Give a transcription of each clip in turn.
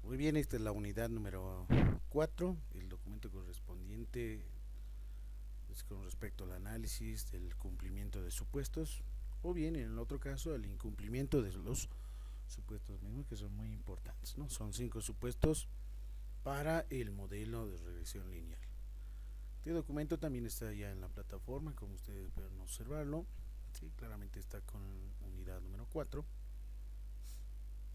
Muy bien, esta es la unidad número 4. El documento correspondiente es con respecto al análisis del cumplimiento de supuestos, o bien en el otro caso al incumplimiento de los supuestos mismos, que son muy importantes, ¿no? Son 5 supuestos para el modelo de regresión lineal. Este documento también está ya en la plataforma, como ustedes pueden observarlo. Sí, claramente está con unidad número 4.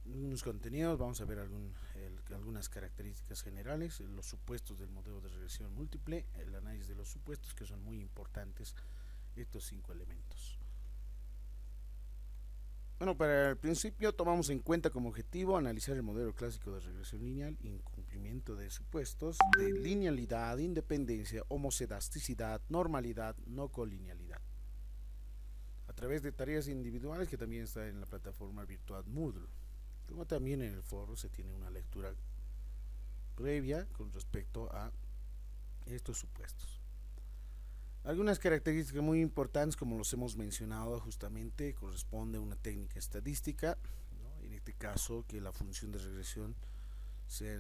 Los contenidos, vamos a ver algunas características generales, los supuestos del modelo de regresión múltiple, el análisis de los supuestos, que son muy importantes estos 5 elementos. Bueno, para el principio tomamos en cuenta como objetivo analizar el modelo clásico de regresión lineal, incumplimiento de supuestos de linealidad, independencia, homocedasticidad, normalidad, no colinealidad, a través de tareas individuales que también está en la plataforma virtual Moodle. Como también en el foro se tiene una lectura previa con respecto a estos supuestos. Algunas características muy importantes, como los hemos mencionado justamente, corresponde a una técnica estadística, ¿no? En este caso que la función de regresión sea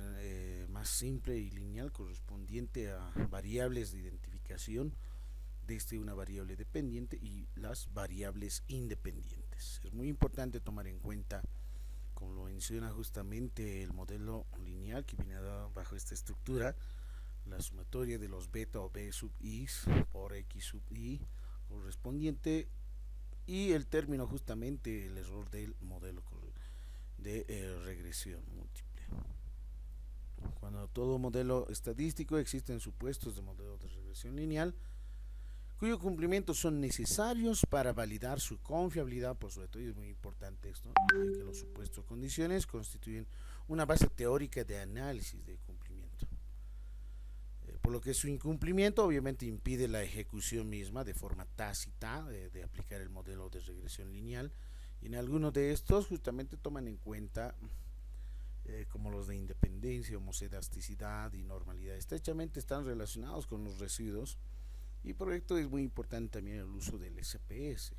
más simple y lineal, correspondiente a variables de identificación desde una variable dependiente y las variables independientes. Es muy importante tomar en cuenta, como lo menciona justamente el modelo lineal que viene dado bajo esta estructura, la sumatoria de los beta o b sub i's por x sub i correspondiente, y el término justamente el error del modelo de regresión múltiple. Cuando todo modelo estadístico existen supuestos de modelo de regresión lineal cuyo cumplimiento son necesarios para validar su confiabilidad, por sobre todo, y es muy importante esto, ya que los supuestos condiciones constituyen una base teórica de análisis de cumplimiento. Por lo que su incumplimiento obviamente impide la ejecución misma de forma tácita de aplicar el modelo de regresión lineal, y en algunos de estos justamente toman en cuenta como los de independencia, homocedasticidad y normalidad, estrechamente están relacionados con los residuos, y por esto es muy importante también el uso del SPS.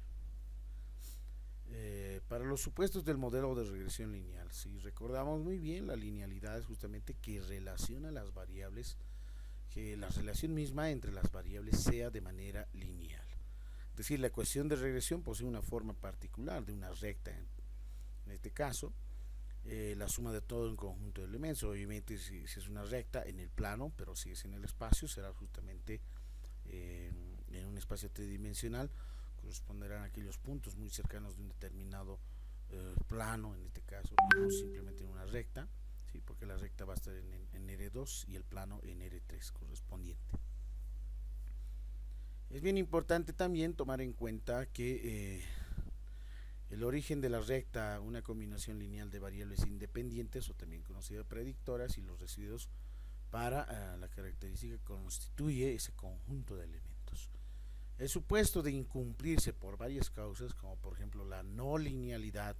Para los supuestos del modelo de regresión lineal, si recordamos muy bien, la linealidad es justamente que relaciona las variables, que la relación misma entre las variables sea de manera lineal. Es decir, la ecuación de regresión posee una forma particular de una recta, en este caso, la suma de todo un conjunto de elementos. Obviamente si es una recta en el plano, pero si es en el espacio será justamente en un espacio tridimensional, corresponderán a aquellos puntos muy cercanos de un determinado plano, en este caso, y no simplemente en una recta, ¿sí? Porque la recta va a estar en R2 y el plano en R3 correspondiente. Es bien importante también tomar en cuenta que el origen de la recta, una combinación lineal de variables independientes, o también conocida predictoras, y los residuos para la característica constituye ese conjunto de elementos. El supuesto de incumplirse por varias causas, como por ejemplo la no linealidad,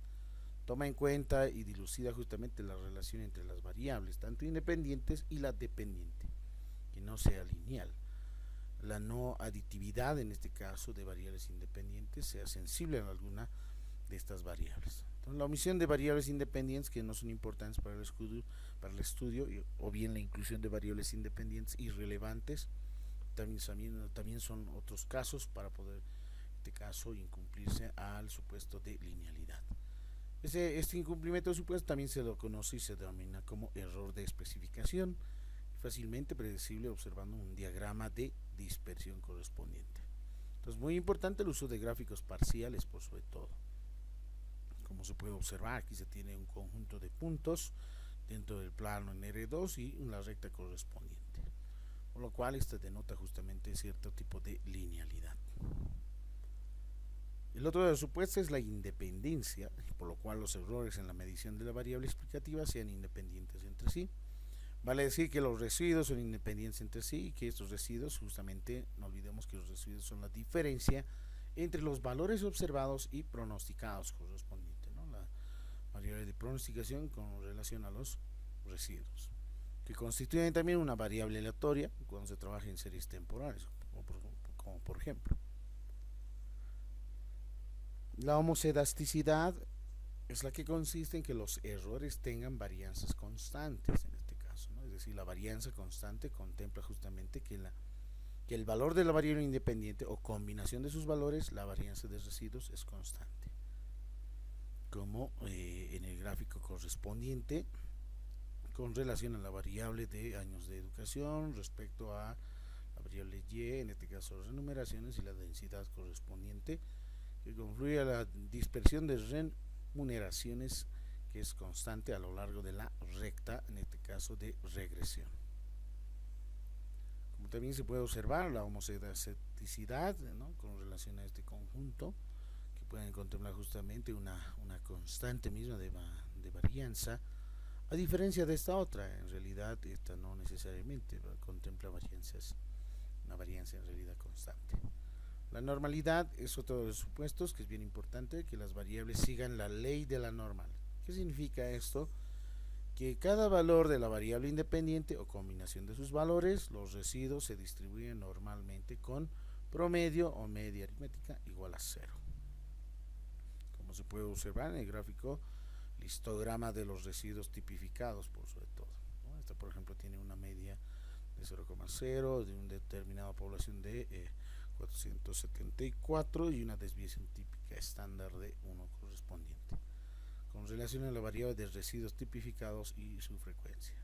toma en cuenta y dilucida justamente la relación entre las variables, tanto independientes y la dependiente, que no sea lineal. La no aditividad, en este caso de variables independientes, sea sensible a alguna de estas variables. Entonces, la omisión de variables independientes que no son importantes para el estudio, o bien la inclusión de variables independientes irrelevantes, también son otros casos para poder, en este caso, incumplirse al supuesto de linealidad. Este incumplimiento de supuesto también se lo conoce y se denomina como error de especificación, fácilmente predecible observando un diagrama de dispersión correspondiente. Entonces, muy importante el uso de gráficos parciales, por sobre todo. Como se puede observar, aquí se tiene un conjunto de puntos dentro del plano en R2 y una recta correspondiente, por lo cual esto denota justamente cierto tipo de linealidad. El otro de los supuestos es la independencia, por lo cual los errores en la medición de la variable explicativa sean independientes entre sí. Vale decir que los residuos son independientes entre sí, y que estos residuos, justamente, no olvidemos que los residuos son la diferencia entre los valores observados y pronosticados correspondientes, ¿no? La variable de pronosticación con relación a los residuos, que constituyen también una variable aleatoria cuando se trabaja en series temporales, como por ejemplo. La homocedasticidad es la que consiste en que los errores tengan varianzas constantes en este caso, ¿no? Es decir, la varianza constante contempla justamente que el valor de la variable independiente o combinación de sus valores, la varianza de residuos es constante, como en el gráfico correspondiente con relación a la variable de años de educación respecto a la variable y, en este caso renumeraciones, y la densidad correspondiente que confluye a la dispersión de remuneraciones, que es constante a lo largo de la recta, en este caso de regresión. Como también se puede observar la homocedaticidad, ¿no?, con relación a este conjunto, que pueden contemplar justamente una constante misma de varianza, a diferencia de esta otra. En realidad esta no necesariamente contempla varianzas, una varianza en realidad constante. La normalidad es otro de los supuestos que es bien importante, que las variables sigan la ley de la normal. ¿Qué significa esto? Que cada valor de la variable independiente o combinación de sus valores, los residuos se distribuyen normalmente con promedio o media aritmética igual a 0. Como se puede observar en el gráfico, el histograma de los residuos tipificados, por sobre todo, ¿no? Esta, por ejemplo, tiene una media de 0,0 de una determinada población de 474 y una desviación típica estándar de 1 correspondiente, con relación a la variable de residuos tipificados y su frecuencia.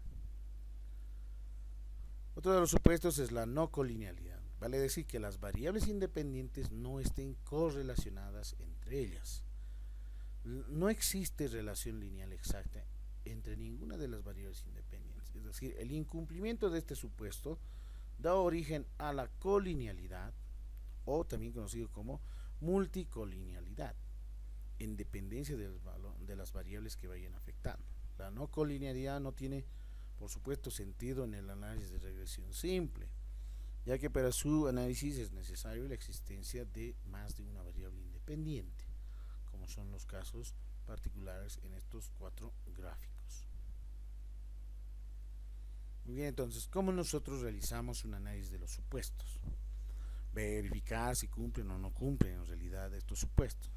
Otro de los supuestos es la no colinealidad. Vale decir que las variables independientes no estén correlacionadas entre ellas. No existe relación lineal exacta entre ninguna de las variables independientes. Es decir, el incumplimiento de este supuesto da origen a la colinealidad, o también conocido como multicolinealidad, en dependencia de las variables que vayan afectando. La no colinealidad no tiene, por supuesto, sentido en el análisis de regresión simple, ya que para su análisis es necesario la existencia de más de una variable independiente, como son los casos particulares en estos 4 gráficos. Muy bien, entonces, ¿cómo nosotros realizamos un análisis de los supuestos? Verificar si cumplen o no cumplen en realidad estos supuestos.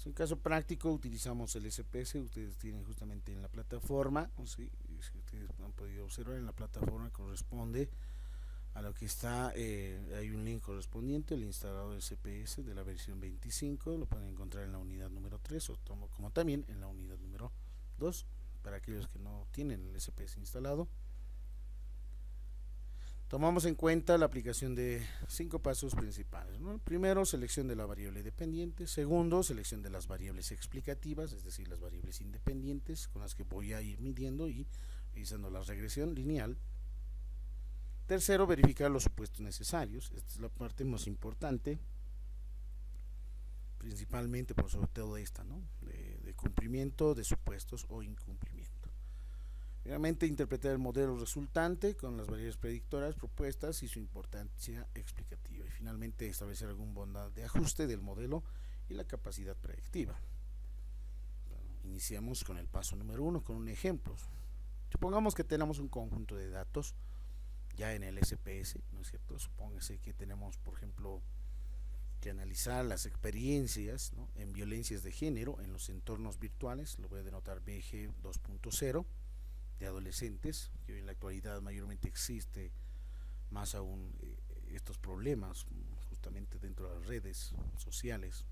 En caso práctico utilizamos el SPS. Ustedes tienen justamente en la plataforma, si ustedes han podido observar, en la plataforma corresponde a lo que está, hay un link correspondiente, el instalador del SPS de la versión 25, lo pueden encontrar en la unidad número 3 o como también en la unidad número 2 para aquellos que no tienen el SPS instalado. Tomamos en cuenta la aplicación de 5 pasos principales, ¿no? Primero, selección de la variable dependiente. Segundo, selección de las variables explicativas, es decir, las variables independientes con las que voy a ir midiendo y realizando la regresión lineal. Tercero, verificar los supuestos necesarios. Esta es la parte más importante, principalmente por sobre todo esta, ¿no?, de cumplimiento de supuestos o incumplimiento. Finalmente, interpretar el modelo resultante con las variables predictoras propuestas y su importancia explicativa. Y finalmente, establecer algún bondad de ajuste del modelo y la capacidad predictiva. Bueno, iniciamos con el paso número 1, con un ejemplo. Supongamos que tenemos un conjunto de datos ya en el SPS, ¿no es cierto? Supóngase que tenemos, por ejemplo, que analizar las experiencias, ¿no?, en violencias de género en los entornos virtuales. Lo voy a denotar BG 2.0, de adolescentes, que hoy en la actualidad mayormente existe más aún estos problemas justamente dentro de las redes sociales.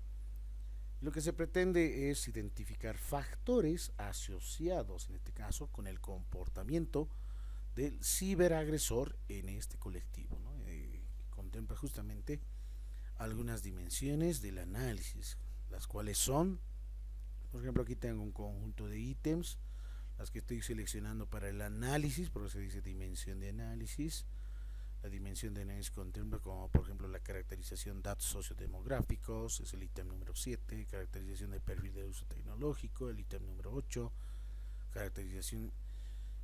Lo que se pretende es identificar factores asociados, en este caso, con el comportamiento del ciberagresor en este colectivo, ¿no? Contempla justamente algunas dimensiones del análisis, las cuales son, por ejemplo, aquí tengo un conjunto de ítems, las que estoy seleccionando para el análisis, porque se dice dimensión de análisis. La dimensión de análisis contempla como, por ejemplo, la caracterización datos sociodemográficos, es el ítem número 7, caracterización del perfil de uso tecnológico, el ítem número 8, caracterización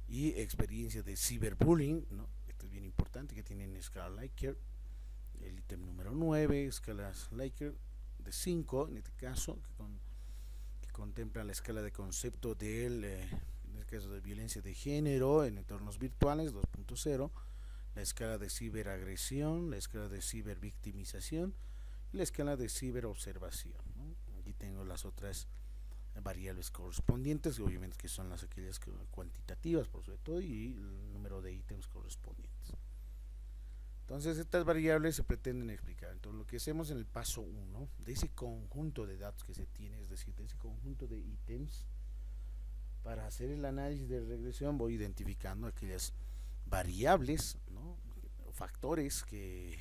y experiencia de ciberbullying, ¿no? Esto es bien importante, que tienen escala Likert, el ítem número 9, escalas Likert de 5, en este caso, que contempla la escala de concepto del, en el caso de violencia de género en entornos virtuales 2.0, la escala de ciberagresión, la escala de cibervictimización y la escala de ciberobservación, ¿no? Aquí tengo las otras variables correspondientes, obviamente que son aquellas cuantitativas por sobre todo, y el número de ítems correspondientes. Entonces estas variables se pretenden explicar. Entonces lo que hacemos en el paso 1, de ese conjunto de datos que se tiene, es decir, de ese conjunto de ítems, para hacer el análisis de regresión voy identificando aquellas variables, ¿no?, factores que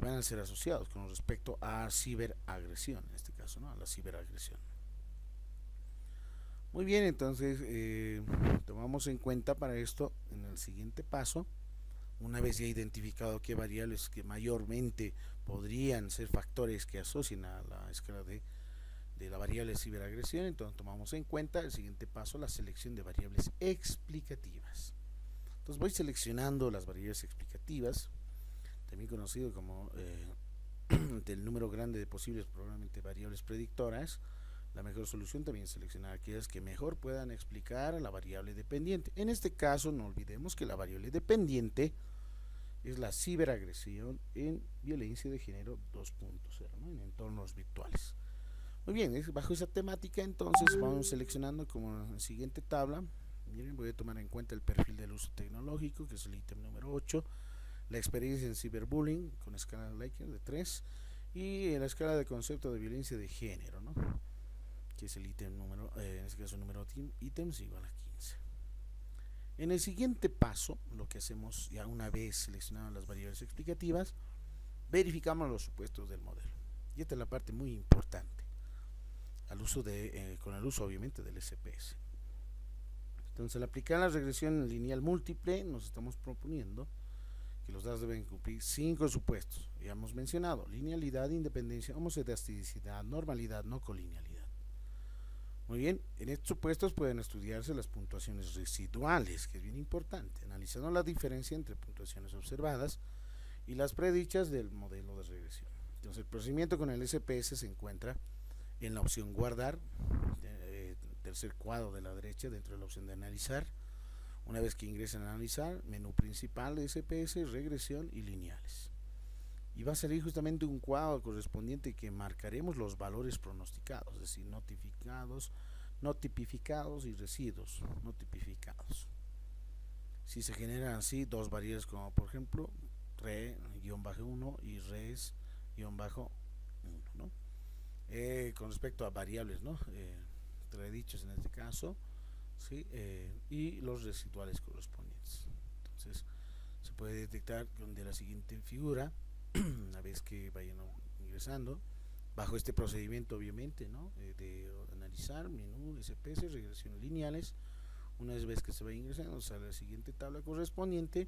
van a ser asociados con respecto a ciberagresión, en este caso, ¿no?, a la ciberagresión. Muy bien, entonces tomamos en cuenta para esto en el siguiente paso, una vez ya identificado qué variables que mayormente podrían ser factores que asocien a la escala de la variable ciberagresión, entonces tomamos en cuenta el siguiente paso, la selección de variables explicativas. Entonces voy seleccionando las variables explicativas, también conocido como del número grande de posibles probablemente variables predictoras. La mejor solución también es seleccionar aquellas que mejor puedan explicar a la variable dependiente. En este caso no olvidemos que la variable dependiente es la ciberagresión en violencia de género 2.0, ¿no?, en entornos virtuales. Muy bien, bajo esa temática entonces vamos seleccionando como en la siguiente tabla. Miren, voy a tomar en cuenta el perfil del uso tecnológico, que es el ítem número 8, la experiencia en ciberbullying con escala de Likert de 3, y la escala de concepto de violencia de género, ¿no?, que es el ítem número, en este caso número ítems igual a 15. En el siguiente paso, lo que hacemos ya una vez seleccionadas las variables explicativas, verificamos los supuestos del modelo. Y esta es la parte muy importante, al uso con el uso obviamente del SPS. Entonces, al aplicar la regresión lineal múltiple, nos estamos proponiendo que los datos deben cumplir 5 supuestos. Ya hemos mencionado: linealidad, independencia, homocedasticidad, normalidad, no colinealidad. Muy bien, en estos supuestos pueden estudiarse las puntuaciones residuales, que es bien importante, analizando la diferencia entre puntuaciones observadas y las predichas del modelo de regresión. Entonces, el procedimiento con el SPS se encuentra en la opción guardar, tercer cuadro de la derecha, dentro de la opción de analizar. Una vez que ingresen a analizar, menú principal de SPS, regresión y lineales. Y va a salir justamente un cuadro correspondiente que marcaremos los valores pronosticados, es decir, notificados, no tipificados y residuos no tipificados. Si se generan así dos variables, como por ejemplo re-1 y res-1, ¿no? Con respecto a variables, ¿no?, redichos en este caso, ¿sí?, y los residuales correspondientes. Entonces se puede detectar de la siguiente figura, una vez que vayan ingresando bajo este procedimiento, obviamente, ¿no?, de analizar, menú, SPS, regresión lineales. Una vez que se va ingresando, sale la siguiente tabla correspondiente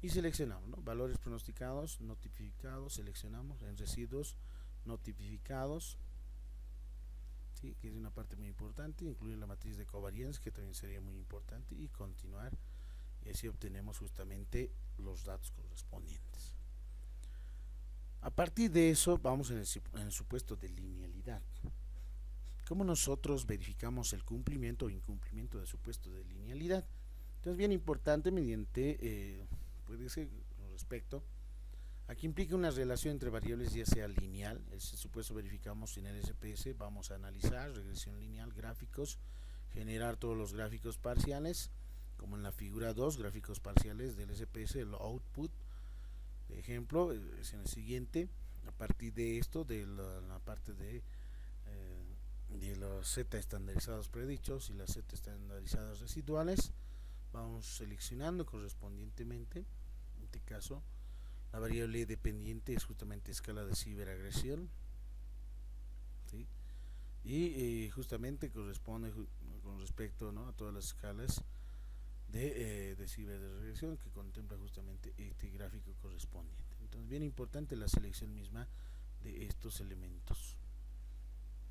y seleccionamos, ¿no?, valores pronosticados, no tipificados, seleccionamos en residuos no tipificados, ¿sí?, que es una parte muy importante, incluir la matriz de covariance, que también sería muy importante, y continuar, y así obtenemos justamente los datos correspondientes. A partir de eso vamos en el supuesto de linealidad. ¿Cómo nosotros verificamos el cumplimiento o incumplimiento del supuesto de linealidad? Entonces, bien importante, mediante, puede ser con respecto, aquí implica una relación entre variables, ya sea lineal, ese supuesto verificamos en el SPS, vamos a analizar, regresión lineal, gráficos, generar todos los gráficos parciales, como en la figura 2, gráficos parciales del SPS, el output, de ejemplo, es en el siguiente. A partir de esto, de la parte de los Z estandarizados predichos y las Z estandarizadas residuales, vamos seleccionando correspondientemente. En este caso, la variable dependiente es justamente escala de ciberagresión, ¿sí?, y justamente corresponde con respecto, ¿no?, a todas las escalas de ciberregresión que contempla justamente este gráfico correspondiente. Entonces, bien importante la selección misma de estos elementos.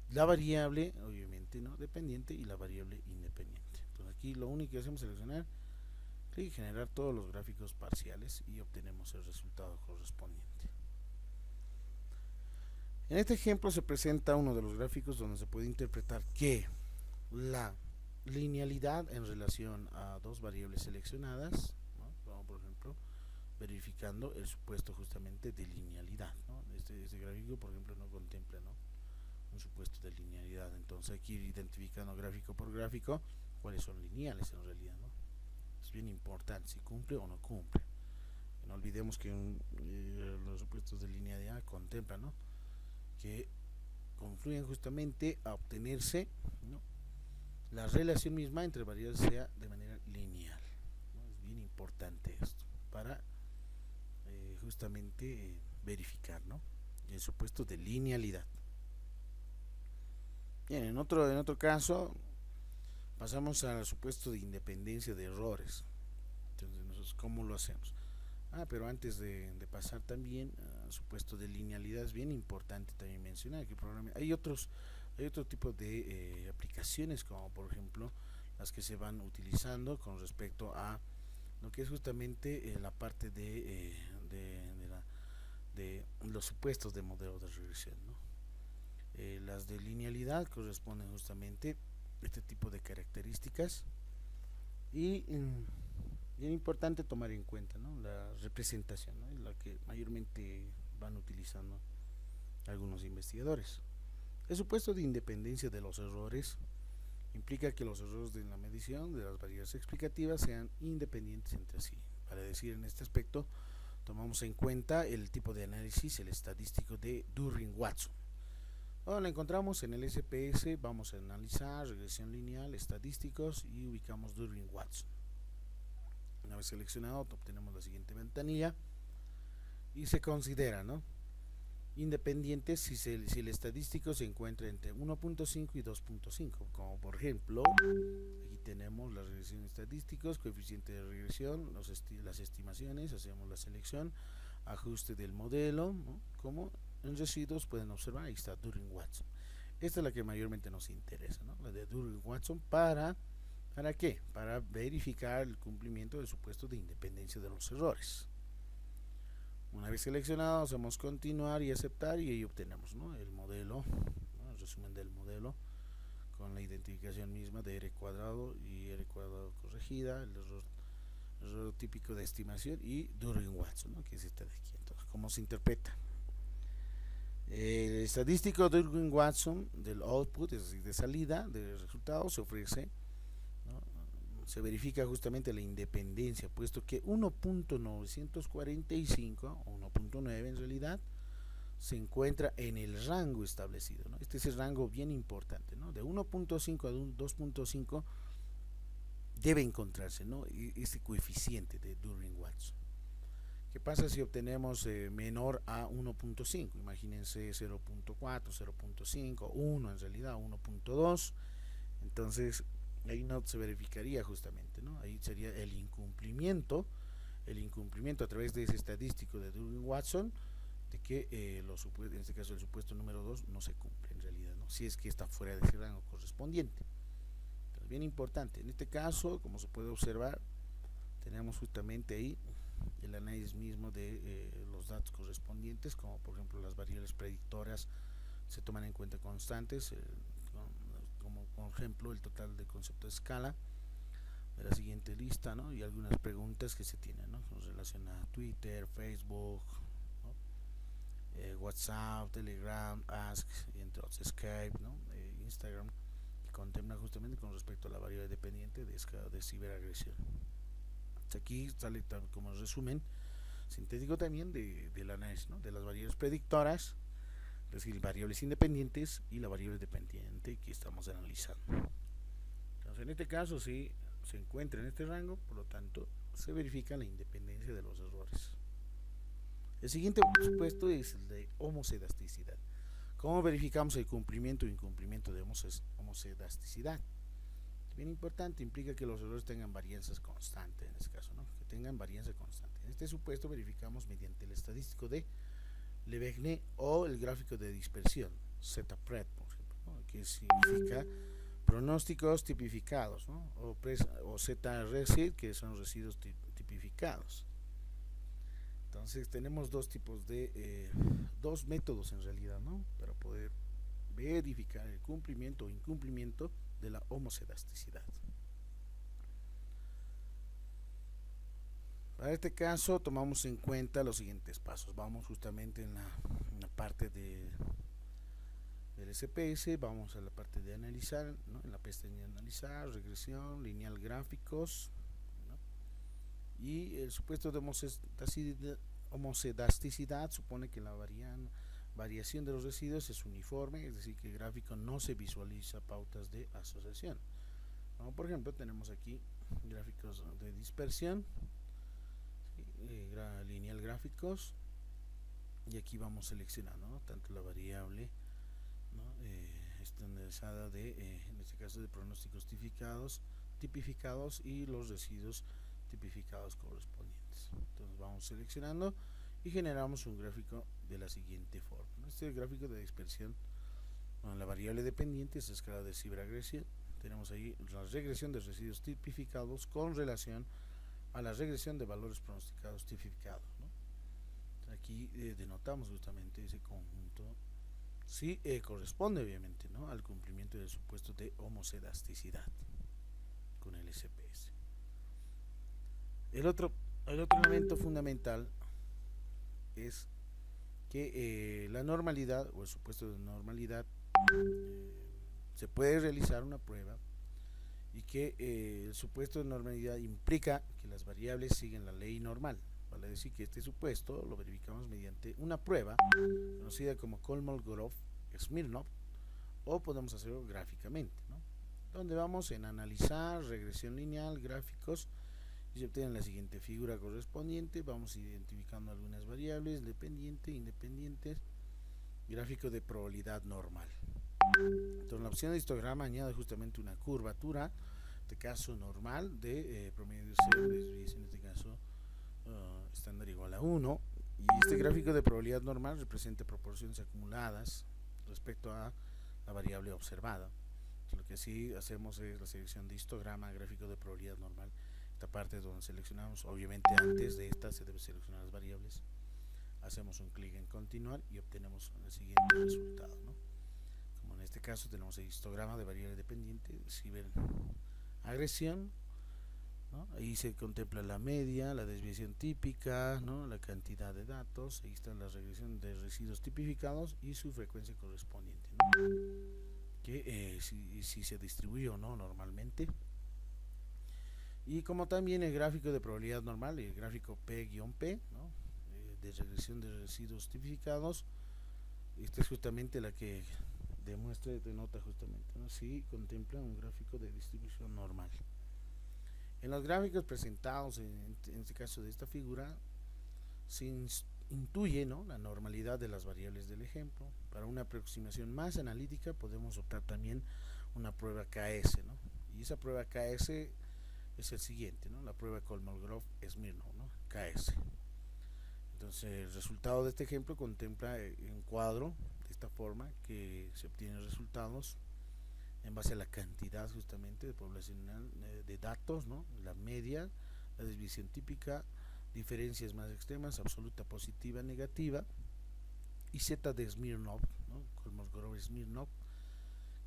La variable, obviamente, ¿no?, dependiente, y la variable independiente. Entonces, aquí lo único que hacemos es seleccionar, clic, generar todos los gráficos parciales y obtenemos el resultado correspondiente. En este ejemplo se presenta uno de los gráficos donde se puede interpretar que la linealidad en relación a dos variables seleccionadas, ¿no?, vamos por ejemplo verificando el supuesto justamente de linealidad, ¿no? Este gráfico, por ejemplo, no contempla, ¿no?, un supuesto de linealidad. Entonces hay que ir identificando gráfico por gráfico cuáles son lineales en realidad, ¿no? Es bien importante si cumple o no cumple. No olvidemos que los supuestos de linealidad contemplan, ¿no?, que confluyen justamente a obtenerse, ¿no?, la relación misma entre variables sea de manera lineal, ¿no? Es bien importante esto para justamente verificar, ¿no?, el supuesto de linealidad. Bien, en otro caso pasamos al supuesto de independencia de errores. Entonces, nosotros, ¿cómo lo hacemos? Pero antes de pasar también al supuesto de linealidad, es bien importante también mencionar que hay otro tipo de aplicaciones, como por ejemplo las que se van utilizando con respecto a lo que es justamente la parte de los supuestos de modelo de regresión, ¿no? Las de linealidad corresponden justamente a este tipo de características y bien importante tomar en cuenta, ¿no?, la representación, ¿no?, es la que mayormente van utilizando algunos investigadores. El supuesto de independencia de los errores implica que los errores de la medición de las variables explicativas sean independientes entre sí. Para decir, en este aspecto tomamos en cuenta el tipo de análisis, el estadístico de During-Watson. Bueno, la encontramos en el SPS, vamos a analizar regresión lineal, estadísticos y ubicamos During-Watson. Una vez seleccionado, obtenemos la siguiente ventanilla y se considera, ¿no?, independientes si el estadístico se encuentra entre 1.5 y 2.5, como por ejemplo aquí tenemos la regresión estadísticos, coeficiente de regresión, las estimaciones, hacemos la selección, ajuste del modelo, ¿no?, como en residuos pueden observar, ahí está During-Watson. Esta es la que mayormente nos interesa, ¿no?, la de During-Watson. ¿Para qué? Para verificar el cumplimiento del supuesto de independencia de los errores. Una vez seleccionado, hacemos continuar y aceptar y ahí obtenemos, ¿no?, el modelo, ¿no?, el resumen del modelo con la identificación misma de R cuadrado y R cuadrado corregida, el error típico de estimación y During-Watson, ¿no?, que es esta de aquí. Entonces, ¿cómo se interpreta? El estadístico During-Watson del output, es decir, de salida de resultados, se ofrece, ¿no?, se verifica justamente la independencia, puesto que 1.945 o 1.9 en realidad se encuentra en el rango establecido, ¿no? Este es el rango bien importante, ¿no? De 1.5 a 2.5 debe encontrarse, ¿no?, este coeficiente de During-Watson. ¿Qué pasa si obtenemos menor a 1.5? Imagínense 0.4, 0.5, 1 en realidad, 1.2. Entonces ahí no se verificaría justamente, ¿no? Ahí sería el incumplimiento a través de ese estadístico de During-Watson, de que en este caso el supuesto número 2 no se cumple en realidad, ¿no?, si es que está fuera de ese rango correspondiente. Entonces, bien importante, en este caso, como se puede observar, tenemos justamente ahí el análisis mismo de los datos correspondientes, como por ejemplo las variables predictoras se toman en cuenta constantes, como por ejemplo el total de concepto de escala de la siguiente lista, ¿no?, y algunas preguntas que se tienen, ¿no?, con relación a Twitter, Facebook, ¿no?, WhatsApp, Telegram, Ask, y entre otros Skype, ¿no?, Instagram, que contemplan justamente con respecto a la variable dependiente de ciberagresión. Aquí sale como resumen sintético también del análisis, ¿no?, de las variables predictoras, es decir, variables independientes y la variable dependiente que estamos analizando. Entonces, en este caso, si se encuentra en este rango, por lo tanto, se verifica la independencia de los errores. El siguiente supuesto es el de homocedasticidad. ¿Cómo verificamos el cumplimiento o incumplimiento de homocedasticidad? Bien importante, implica que los errores tengan varianzas constantes, en este caso, ¿no?, que tengan varianza constante. En este supuesto verificamos mediante el estadístico de Levergne o el gráfico de dispersión, ZPRED, por ejemplo, ¿no?, que significa pronósticos tipificados, ¿no?, o ZRESID, que son residuos tipificados. Entonces tenemos dos métodos en realidad, ¿no?, para poder verificar el cumplimiento o incumplimiento de la homocedasticidad. Para este caso tomamos en cuenta los siguientes pasos. Vamos justamente en la parte del SPS, vamos a la parte de analizar, ¿no? En la pestaña de analizar, regresión, lineal gráficos, ¿no? Y el supuesto de homocedasticidad supone que la variación de los residuos es uniforme, es decir, que el gráfico no se visualiza pautas de asociación, ¿no? Por ejemplo, tenemos aquí gráficos de dispersión, ¿sí? Lineal gráficos, y aquí vamos seleccionando, ¿no? Tanto la variable, ¿no? Estandarizada en este caso de pronósticos tipificados y los residuos tipificados correspondientes. Entonces vamos seleccionando y generamos un gráfico de la siguiente forma, ¿no? Este es el gráfico de dispersión. Bueno, la variable dependiente es la escala de ciberregresión. Tenemos ahí la regresión de residuos tipificados con relación a la regresión de valores pronosticados tipificados, ¿no? Aquí denotamos justamente ese conjunto si corresponde obviamente, ¿no? Al cumplimiento del supuesto de homocedasticidad con el SPS. El otro elemento fundamental es que la normalidad o el supuesto de normalidad se puede realizar una prueba y que el supuesto de normalidad implica que las variables siguen la ley normal. Vale decir que este supuesto lo verificamos mediante una prueba conocida como Kolmogorov-Smirnov, o podemos hacerlo gráficamente, ¿no? Donde vamos en analizar, regresión lineal, gráficos, y se obtiene la siguiente figura correspondiente. Vamos identificando algunas variables, dependiente, independientes, gráfico de probabilidad normal. Entonces la opción de histograma añade justamente una curvatura, en este caso normal, de promedio de 0, desviación en este caso estándar igual a 1, y este gráfico de probabilidad normal representa proporciones acumuladas respecto a la variable observada. Entonces, lo que sí hacemos es la selección de histograma, gráfico de probabilidad normal. Esta parte es donde seleccionamos, obviamente antes de esta se debe seleccionar las variables. Hacemos un clic en continuar y obtenemos el siguiente resultado, ¿no? Como en este caso tenemos el histograma de variable dependiente, ciberagresión, ¿no? Ahí se contempla la media, la desviación típica, ¿no? La cantidad de datos, ahí está la regresión de residuos tipificados y su frecuencia correspondiente, ¿no? Que si se distribuye o no normalmente. Y como también el gráfico de probabilidad normal, el gráfico P-P, ¿no? De regresión de residuos tipificados. Esta es justamente la que denota justamente, ¿no? Si contempla un gráfico de distribución normal. En los gráficos presentados en este caso de esta figura se intuye, ¿no? La normalidad de las variables del ejemplo. Para una aproximación más analítica podemos optar también una prueba KS, ¿no? Y esa prueba KS es el siguiente, ¿no? La prueba Kolmogorov-Smirnov, ¿no? KS. Entonces el resultado de este ejemplo contempla un cuadro de esta forma, que se obtienen resultados en base a la cantidad justamente de poblacional de datos, ¿no? La media, la desviación típica, diferencias más extremas, absoluta, positiva, negativa, y Z de Smirnov, ¿no? Kolmogorov-Smirnov,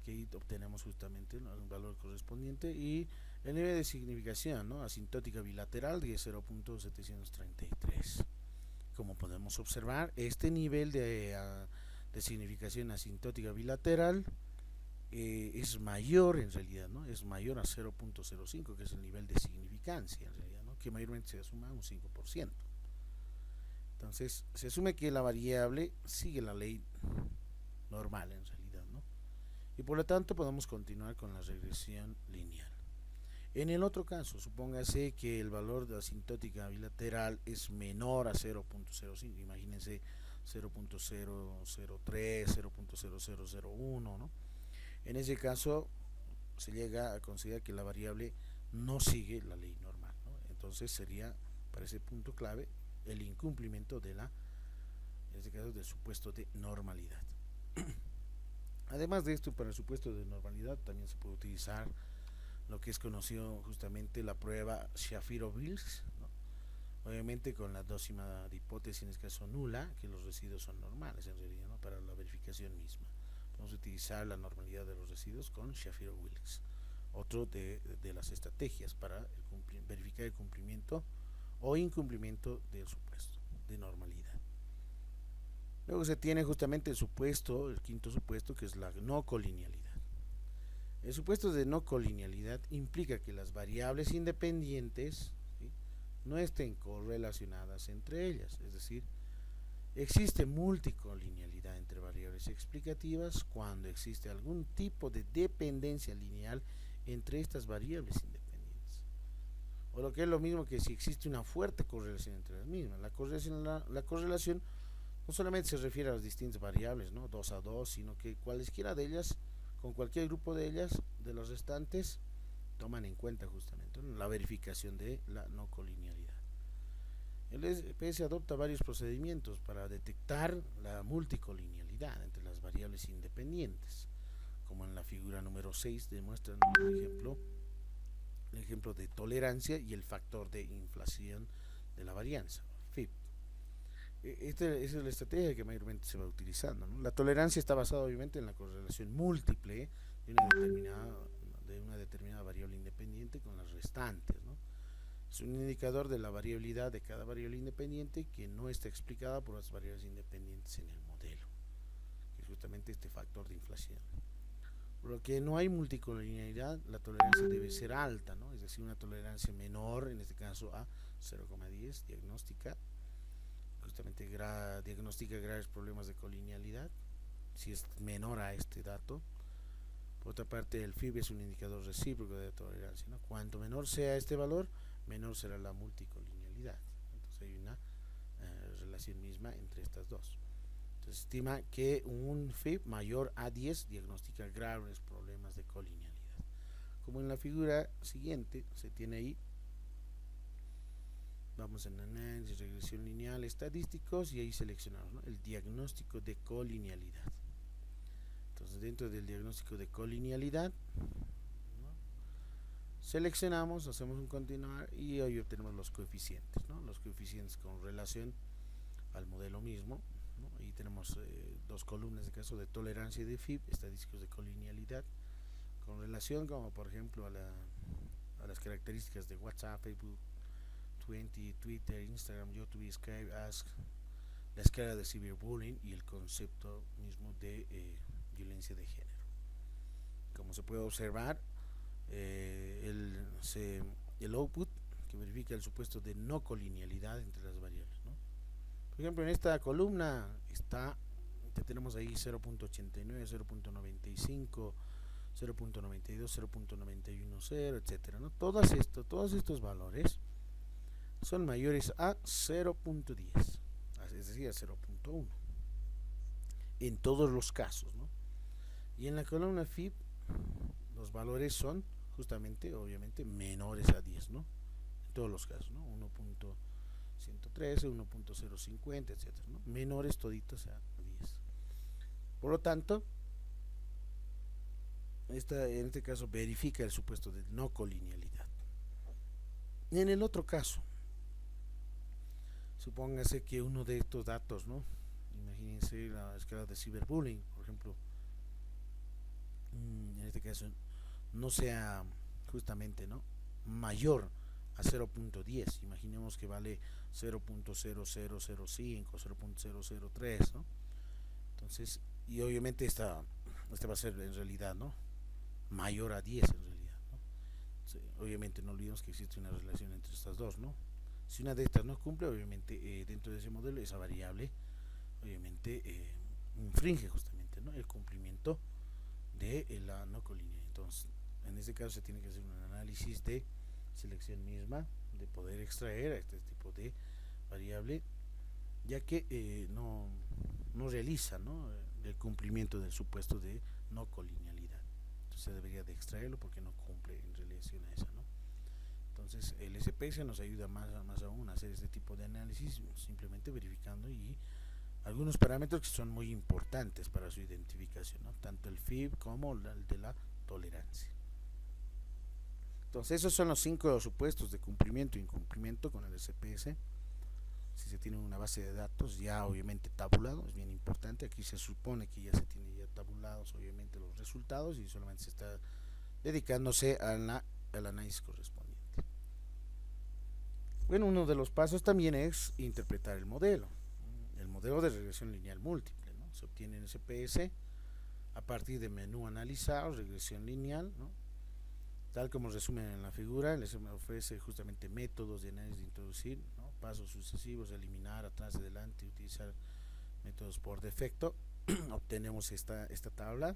que ahí obtenemos justamente, ¿no? Un valor correspondiente, y el nivel de significación, ¿no? Asintótica bilateral de 0.733. Como podemos observar, este nivel de significación asintótica bilateral es mayor en realidad, ¿no? Es mayor a 0.05, que es el nivel de significancia en realidad, ¿no? Que mayormente se suma a un 5%. Entonces se asume que la variable sigue la ley normal en realidad, ¿no? Y por lo tanto podemos continuar con la regresión lineal. En el otro caso, supóngase que el valor de asintótica bilateral es menor a 0.05, imagínense 0.003, 0.0001, ¿no? En ese caso se llega a considerar que la variable no sigue la ley normal, ¿no? Entonces sería, para ese punto clave, el incumplimiento de en este caso, del supuesto de normalidad. Además de esto, para el supuesto de normalidad también se puede utilizar lo que es conocido justamente la prueba Shapiro-Wilks, ¿no? Obviamente con la dócima de hipótesis en este caso nula, que los residuos son normales en realidad, ¿no? Para la verificación misma vamos a utilizar la normalidad de los residuos con Shapiro-Wilks, otro de las estrategias para verificar el cumplimiento o incumplimiento del supuesto de normalidad. Luego se tiene justamente el supuesto, el quinto supuesto, que es la no colinealidad. El supuesto de no colinealidad implica que las variables independientes, ¿sí?, no estén correlacionadas entre ellas, es decir, existe multicolinealidad entre variables explicativas cuando existe algún tipo de dependencia lineal entre estas variables independientes. O lo que es lo mismo que si existe una fuerte correlación entre las mismas. La correlación no solamente se refiere a las distintas variables, ¿no?, 2 a 2, sino que cualesquiera de ellas, con cualquier grupo de ellas, de los restantes, toman en cuenta justamente, ¿no?, la verificación de la no colinealidad. El SPS adopta varios procedimientos para detectar la multicolinealidad entre las variables independientes, como en la figura número 6 demuestra el ejemplo de tolerancia y el factor de inflación de la varianza, FIB. Esta es la estrategia que mayormente se va utilizando, ¿no? La tolerancia está basada obviamente en la correlación múltiple de una determinada variable independiente con las restantes, ¿no? Es un indicador de la variabilidad de cada variable independiente que no está explicada por las variables independientes en el modelo, que es justamente este factor de inflación. Por lo que no hay multicolinealidad, la tolerancia debe ser alta, ¿no?, es decir, una tolerancia menor, en este caso a 0,10, diagnostica graves problemas de colinealidad si es menor a este dato. Por otra parte, el FIB es un indicador recíproco de tolerancia, ¿no? Cuanto menor sea este valor, menor será la multicolinealidad. Entonces hay una relación misma entre estas dos. Entonces se estima que un FIB mayor a 10 diagnostica graves problemas de colinealidad. Como en la figura siguiente se tiene ahí, vamos en análisis, regresión lineal, estadísticos, y ahí seleccionamos, ¿no?, el diagnóstico de colinealidad. Entonces dentro del diagnóstico de colinealidad, ¿no?, seleccionamos, hacemos un continuar y ahí obtenemos los coeficientes, ¿no?, los coeficientes con relación al modelo mismo, ¿no? Ahí tenemos dos columnas de caso de tolerancia y de FIB, estadísticos de colinealidad, con relación como por ejemplo a las características de WhatsApp, Facebook, Twitter, Instagram, YouTube, Skype, Ask, la escala de ciberbullying y el concepto mismo de violencia de género. Como se puede observar, el output que verifica el supuesto de no colinealidad entre las variables, ¿no? Por ejemplo, en esta columna tenemos ahí 0.89, 0.95, 0.92, 0.910, etcétera, ¿no? Todos estos valores son mayores a 0.10, es decir, a 0.1 en todos los casos, ¿no? Y en la columna FIB los valores son justamente, obviamente, menores a 10, ¿no?, en todos los casos, ¿no? 1.113, 1.050, etcétera, ¿no?, menores toditos a 10. Por lo tanto, en este caso verifica el supuesto de no colinealidad. En el otro caso, supóngase que uno de estos datos, ¿no?, imagínense la escala de ciberbullying, por ejemplo, en este caso no sea justamente, ¿no?, mayor a 0.10, imaginemos que vale 0.0005, 0.003, ¿no? Entonces, y obviamente esta va a ser en realidad, ¿no?, mayor a 10 en realidad, ¿no? Sí, obviamente no olvidemos que existe una relación entre estas dos, ¿no? Si una de estas no cumple, obviamente dentro de ese modelo esa variable obviamente infringe justamente, ¿no?, el cumplimiento de la no colinealidad. Entonces en este caso se tiene que hacer un análisis de selección misma, de poder extraer a este tipo de variable, ya que no realiza, ¿no?, el cumplimiento del supuesto de no colinealidad. Entonces se debería de extraerlo porque no cumple en relación a esa, ¿no? Entonces el SPS nos ayuda más aún a hacer este tipo de análisis, simplemente verificando y algunos parámetros que son muy importantes para su identificación, ¿no?, tanto el FIB como el de la tolerancia. Entonces esos son los 5 supuestos de cumplimiento e incumplimiento con el SPS. Si se tiene una base de datos ya obviamente tabulado, es bien importante. Aquí se supone que ya se tiene ya tabulados obviamente los resultados y solamente se está dedicándose al análisis correspondiente. Bueno, uno de los pasos también es interpretar el modelo modelo de regresión lineal múltiple, ¿no? Se obtiene en SPS a partir de menú analizado, regresión lineal, ¿no? Tal como resumen en la figura, les ofrece justamente métodos de análisis de introducir, ¿no? Pasos sucesivos, eliminar, atrás, adelante, utilizar métodos por defecto. Obtenemos esta tabla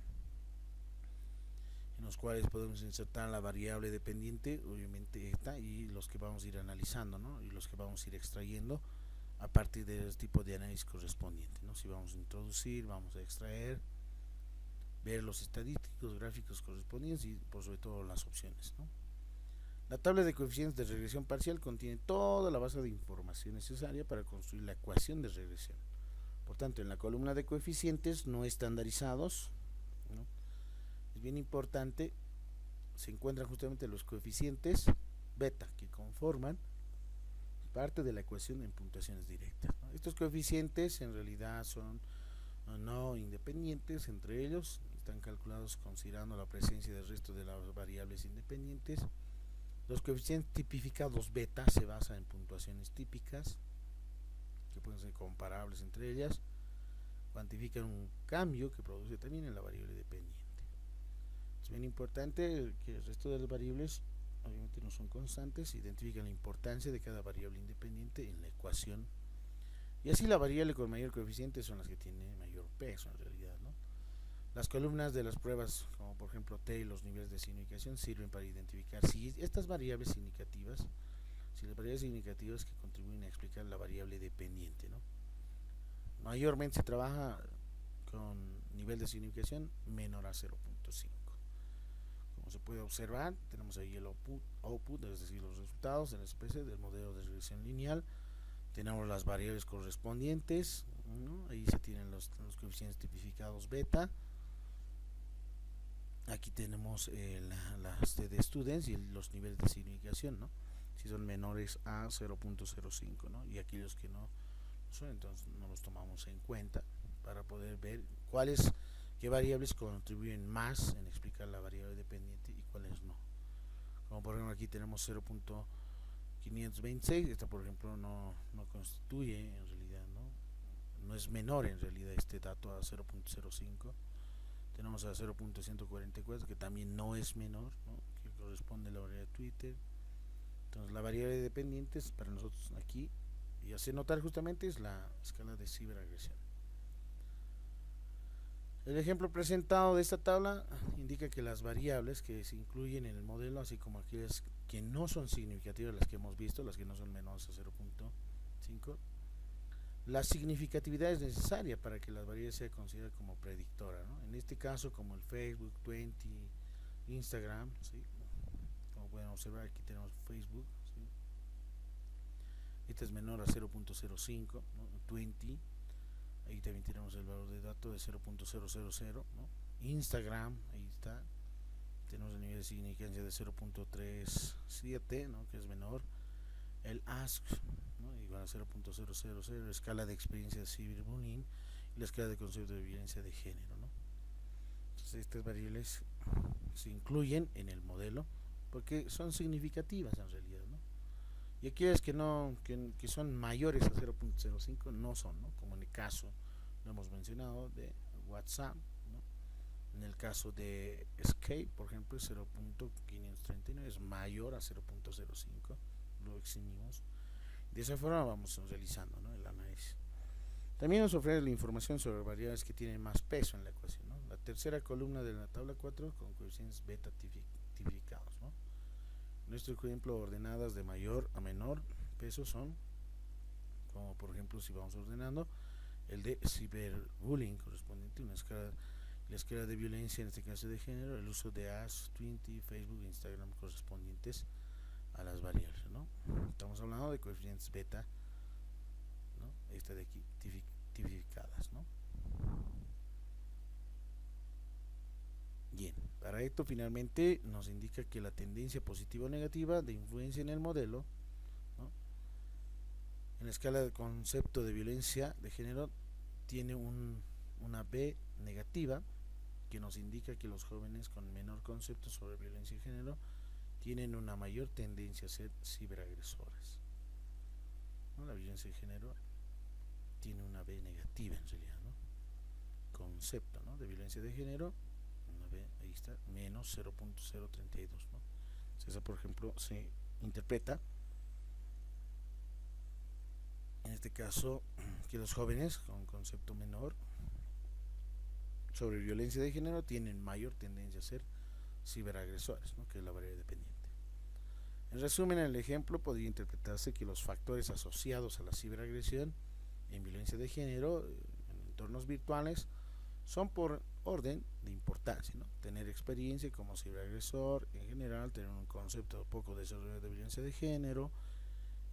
en los cuales podemos insertar la variable dependiente, obviamente esta, y los que vamos a ir analizando, ¿no? Y los que vamos a ir extrayendo a partir del tipo de análisis correspondiente, ¿no? Si vamos a introducir, vamos a extraer, ver los estadísticos, gráficos correspondientes y por sobre todo las opciones, ¿no? La tabla de coeficientes de regresión parcial contiene toda la base de información necesaria para construir la ecuación de regresión. Por tanto, en la columna de coeficientes no estandarizados, ¿no? Es bien importante, se encuentran justamente los coeficientes beta que conforman parte de la ecuación en puntuaciones directas, ¿no? Estos coeficientes en realidad son no independientes entre ellos, están calculados considerando la presencia del resto de las variables independientes. Los coeficientes tipificados beta se basan en puntuaciones típicas que pueden ser comparables entre ellas, cuantifican un cambio que produce también en la variable dependiente. Es bien importante que el resto de las variables obviamente no son constantes, identifican la importancia de cada variable independiente en la ecuación, y así la variable con mayor coeficiente son las que tienen mayor peso en realidad, ¿no? Las columnas de las pruebas, como por ejemplo T y los niveles de significación, sirven para identificar si estas variables significativas, si las variables significativas que contribuyen a explicar la variable dependiente, ¿no? Mayormente se trabaja con nivel de significación menor a 0.5. Como se puede observar, tenemos ahí el output, es decir, los resultados en el SPC del modelo de regresión lineal. Tenemos las variables correspondientes, ¿no? Ahí se tienen los coeficientes tipificados beta. Aquí tenemos las de students y los niveles de significación, ¿no? Si son menores a 0.05, ¿no? Y aquellos que no son, entonces no los tomamos en cuenta para poder ver qué variables contribuyen más en explicar la variable dependiente y cuáles no. Como por ejemplo aquí tenemos 0.526, esta por ejemplo no constituye en realidad, no es menor en realidad este dato a 0.05. Tenemos a 0.144 que también no es menor, ¿no? Que corresponde a la variable de Twitter. Entonces la variable dependiente para nosotros aquí, y hace notar justamente, es la escala de ciberagresión. El ejemplo presentado de esta tabla indica que las variables que se incluyen en el modelo, así como aquellas que no son significativas, las que hemos visto, las que no son menores a 0.5, la significatividad es necesaria para que la variable sea considerada como predictora, ¿no? En este caso, como el Facebook, 20, Instagram, ¿sí? Como pueden observar, aquí tenemos Facebook, ¿sí? Este es menor a 0.05, ¿no? 20, ahí también tenemos el valor de dato de 0.000, ¿no? Instagram, ahí está, tenemos el nivel de significancia de 0.37, ¿no? Que es menor. El ask, ¿no? Igual a 0.000, escala de experiencia de ciberbullying y la escala de concepto de violencia de género, ¿no? Entonces estas variables se incluyen en el modelo porque son significativas en realidad, ¿no? Y aquellas que son mayores a 0.05 no son, ¿no? Como en el caso, lo hemos mencionado, de WhatsApp, ¿no? En el caso de Skype, por ejemplo, 0.539 es mayor a 0.05, lo eximimos. De esa forma vamos realizando, ¿no? El análisis. También nos ofrece la información sobre variables que tienen más peso en la ecuación, ¿no? La tercera columna de la tabla 4 con coeficientes beta tipificados, ¿no? Nuestro ejemplo, ordenadas de mayor a menor peso son, como por ejemplo si vamos ordenando, el de ciberbullying correspondiente a la escala de violencia, en este caso de género, el uso de Ask, Twitter, Facebook, Instagram correspondientes a las variables, ¿no? Estamos hablando de coeficientes beta, ¿no? Esta de aquí, tipificadas, ¿no? Bien, para esto finalmente nos indica que la tendencia positiva o negativa de influencia en el modelo, ¿no? En la escala del concepto de violencia de género tiene una B negativa, que nos indica que los jóvenes con menor concepto sobre violencia de género tienen una mayor tendencia a ser ciberagresores, ¿no? La violencia de género tiene una B negativa en realidad, ¿no? Concepto, ¿no?, de violencia de género, una B, ahí está, menos 0.032, ¿no? Esa, por ejemplo, se interpreta en este caso que los jóvenes con concepto menor sobre violencia de género tienen mayor tendencia a ser ciberagresores, ¿no?, que es la variable dependiente. En resumen, el ejemplo podría interpretarse que los factores asociados a la ciberagresión en violencia de género en entornos virtuales son por orden de importancia, ¿no? Tener experiencia como ciberagresor en general, tener un concepto poco desarrollado de violencia de género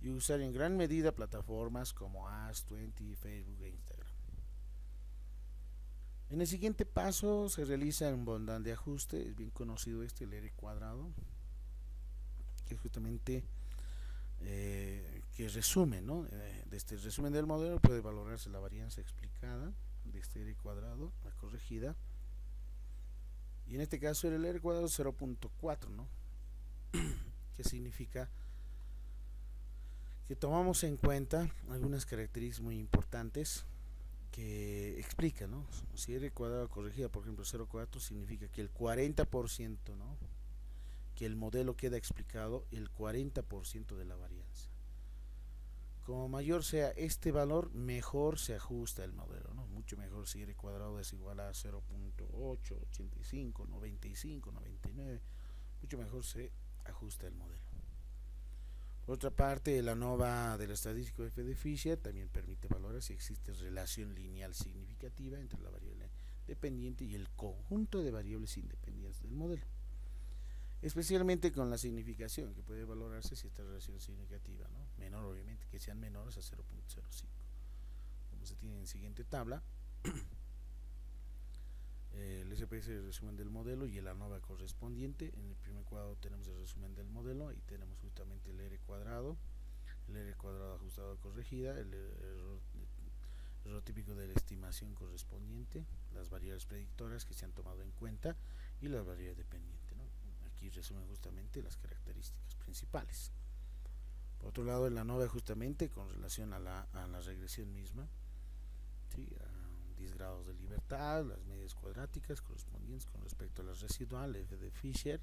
y usar en gran medida plataformas como Ask20, Facebook e Instagram. En el siguiente paso se realiza un bondad de ajuste, es bien conocido este, el R cuadrado, que es justamente que resume, ¿no? De este resumen del modelo puede valorarse la varianza explicada de este R cuadrado, la corregida, y en este caso el R cuadrado 0.4, ¿no? Que significa que tomamos en cuenta algunas características muy importantes que explica, ¿no? Si R cuadrado corregida, por ejemplo, 0.4 significa que el 40%, ¿no?, que el modelo queda explicado el 40% de la varianza. Como mayor sea este valor, mejor se ajusta el modelo, ¿no? Mucho mejor si R cuadrado es igual a 0.8, 85, 95, 99, mucho mejor se ajusta el modelo. Por otra parte, la ANOVA del estadístico F de Fisher también permite valorar si existe relación lineal significativa entre la variable dependiente y el conjunto de variables independientes del modelo, especialmente con la significación, que puede valorarse si esta relación es significativa, ¿no? Menor, obviamente, que sean menores a 0.05. Como se tiene en la siguiente tabla, el SPS es el resumen del modelo y el ANOVA correspondiente. En el primer cuadro tenemos el resumen del modelo y tenemos justamente el R cuadrado ajustado a corregida, el error típico de la estimación correspondiente, las variables predictoras que se han tomado en cuenta y las variables dependientes, ¿no? Aquí resumen justamente las características principales. Por otro lado, el ANOVA justamente con relación a la regresión misma, ¿sí?, a 10 grados de libertad, las medias cuadráticas correspondientes con respecto a las residuales, F de Fisher,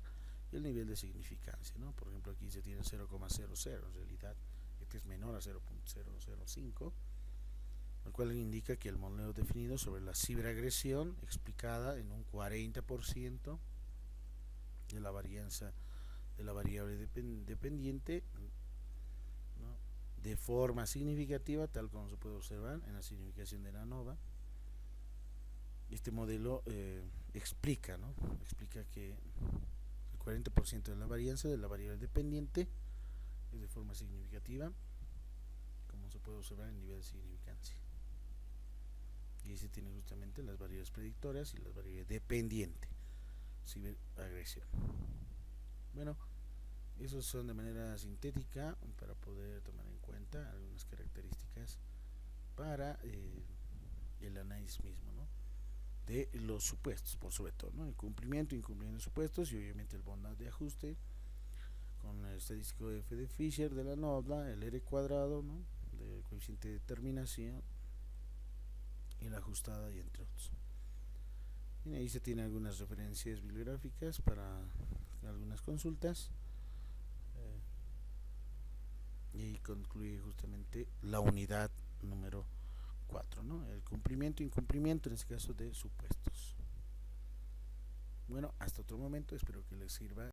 y el nivel de significancia, ¿no? Por ejemplo, aquí se tiene 0,00, en realidad este es menor a 0.005, lo cual indica que el modelo definido sobre la ciberagresión explicada en un 40% de la varianza de la variable dependiente, ¿no?, de forma significativa, tal como se puede observar en la significación de la ANOVA. Este modelo explica, ¿no?, explica que el 40% de la varianza de la variable dependiente es de forma significativa, como se puede observar en nivel de significancia. Y ahí se tienen justamente las variables predictoras y las variables dependientes, ciberagresión. Bueno, esos son de manera sintética para poder tomar en cuenta algunas características para el análisis mismo, ¿no?, de los supuestos, por sobre todo, ¿no?, el cumplimiento, incumplimiento de supuestos y obviamente el bondad de ajuste con el estadístico F de Fisher de la ANOVA, el R cuadrado, ¿no?, del coeficiente de determinación y la ajustada, y entre otros. Y ahí se tienen algunas referencias bibliográficas para algunas consultas, y ahí concluye justamente la unidad número 4, ¿no?, el cumplimiento e incumplimiento en este caso de supuestos. Bueno, hasta otro momento, espero que les sirva.